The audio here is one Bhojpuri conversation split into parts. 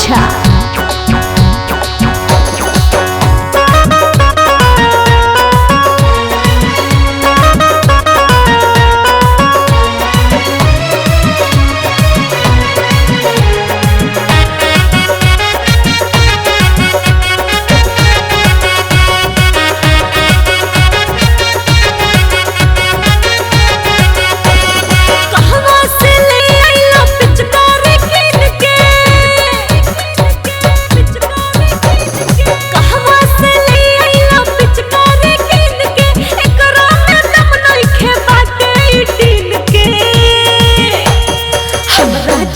झा।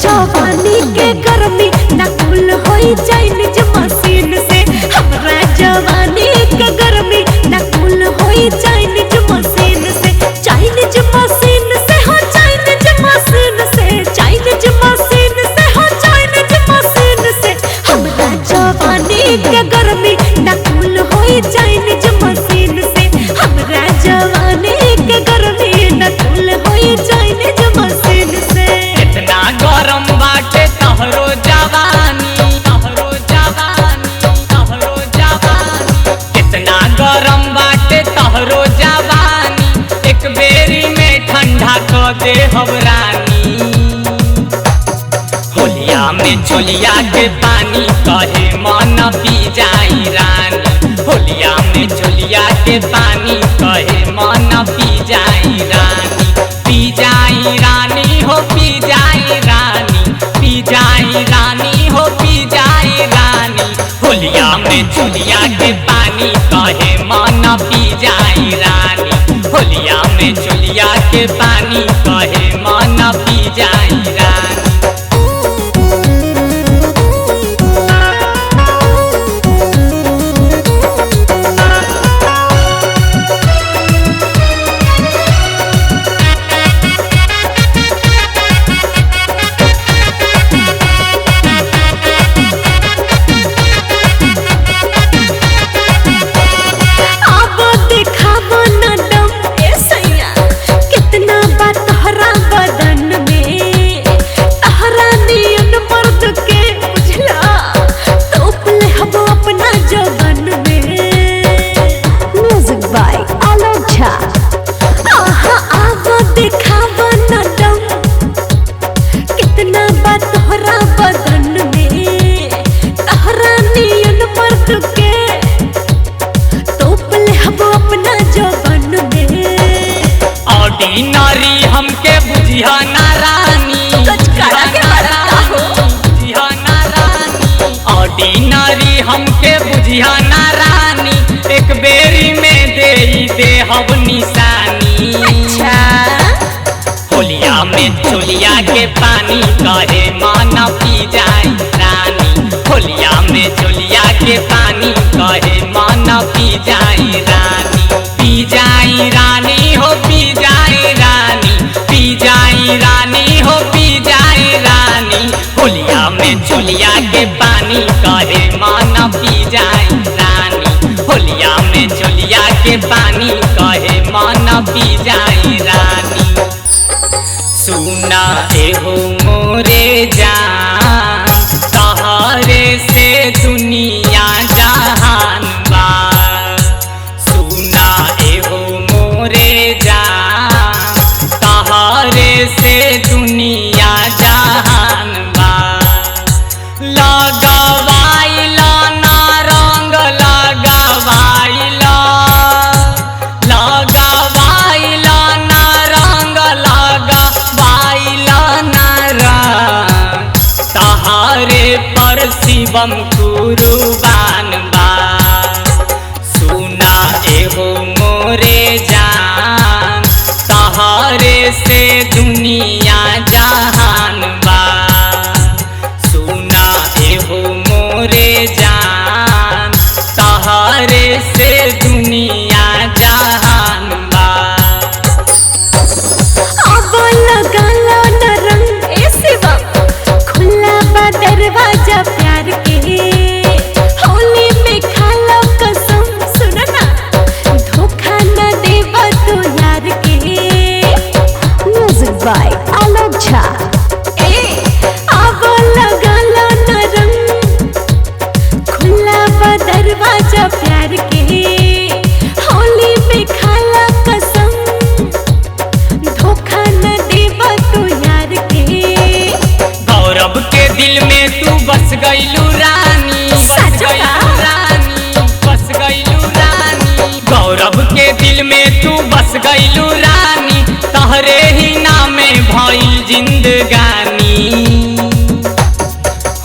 जवानी के गर्मी न कूल होई चाइनीज मशीन से। हमरा जवानी के गर्मी न कूल होई चाइनीज मशीन से। चाइनीज मशीन से हो चाइनीज मशीन से। चाइनीज मशीन से हो चाइनीज मशीन से। हमरा जवानी के गर्मी न कूल होई चाइनीज मशीन से। हमरा जवानी के गर्मी न कूल होई चाइनीज मशीन से। कितना गरम बाटे तहरो जवानी, तहरो जवानी, तहरो जवानी। कितना गरम बाटे तहरो जवानी, एक बेरी में ठंडा कर दे हम रानी। होलिया में चोलिया के पानी कहे मन पी जाई रानी। होलिया में चोलिया के पानी कहे मन पी जाई रानी। पी जाई रानी हो पी जाई रानी। पी जाई रानी हो पी जाई रानी। होलिया में चोलिया के पानी कहे मन पी जाई रानी। होलिया में चोलिया के पानी कहे मन पी जाई रानी। ऑर्डिनरी हमके बुझिया ना रानी। बुझिया ना रानी। ऑर्डिनरी हमके बुझिया ना रानी। एक बेरी में दे हम निशानी। होलिया में चोलिया के पानी कहे मन पी जाई रानी। होलिया में चोलिया के पानी कहे मन पी जाई रानी। पी जाई रानी हो पी जाई रानी। पी जाई रानी हो पी जाई रानी। होलिया में चोलिया के पानी कहे मन पी जाई रानी। होलिया में चोलिया के पानी कहे मन पी जाई रानी। सुना एहो मोरे जान, तहरे से दुनिया जहान बा। सुना एहो मोरे जान, तहरे से दुनिया जहान बा। लगवाइला ना रंग लगवाइला। लगवाइला ना रंग लगवाइला ना रंग। बा दरवाजा प्यार के, होली में खाला कसम, धोखा न देबा तू यार के। गौरव के दिल में तू बस गईलू रानी, बस गईलू रानी, बस गईलू रानी। गौरव के दिल में तू बस गईलू रानी, तहरे ही नामे भइल जिंदगानी।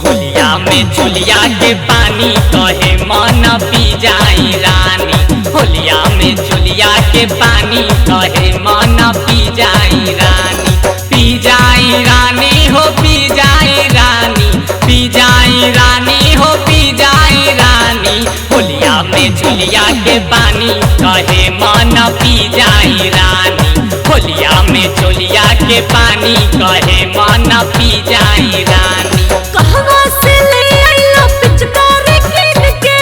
होलिया में चुलिया के पानी कहे मन पी जाई रानी, होलिया में चुलिया के पानी कहे मन पी जाई रानी। पी जाई रानी हो पी जाई रानी, पी जाई रानी हो पी जाई रानी। होलिया में चुलिया के पानी कहे मन पी जाई रानी, होलिया में चुलिया के पानी कहे मन पी जाई रानी। कहवा से ले आइला पिचकारी कीन के,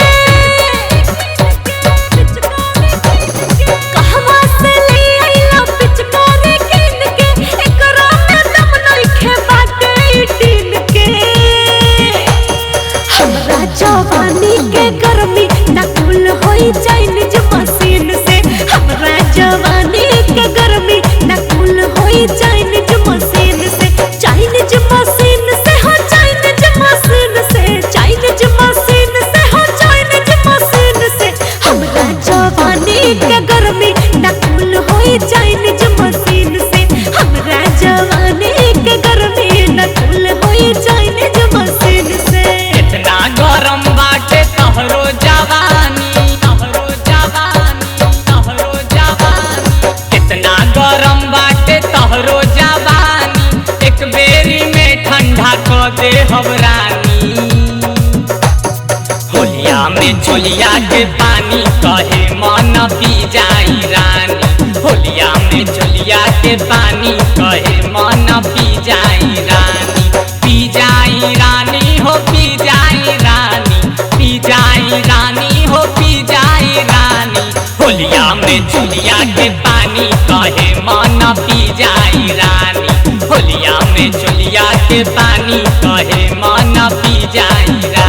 कहवा से ले आइला पिचकारी कीन के, एकरा में दम नइखे बाटे ई टीन के। हमरा जवानी के गर्मी ना कुल होई चाइनीज मशीन से, हमरा जवानी के गर्मी ना कुल होई चाइनीज मशीन से, चाइनीज मशीन से हो चाइनीज मशीन से, चाइनीज मशीन से हो चाइनीज मशीन से। हमरा जवानी के गर्मी ना कुल होई चाइनीज मशीन से, हमरा जवानी के गर्मी ना कुल होई चाइनीज मशीन से। इतना गरम बाटे तहरो जवानी, तहरो जवानी, तहरो जवानी। कितना गरम बाटे तहरो जवानी, एक बेरी में ठंडा क दे रानी। होलिया में चुलिया के पानी कहे मन पी जाई रानी, होलिया में चुलिया के पानी कहे मन पी जाई रानी। पी जाई रानी हो पी जाई रानी, पी जाई रानी हो पी जाई रानी। होलिया में चुलिया के पानी कहे मन पी जाई रानी, होलिया में चुलिया के पानी कहे मन पी जाई रानी।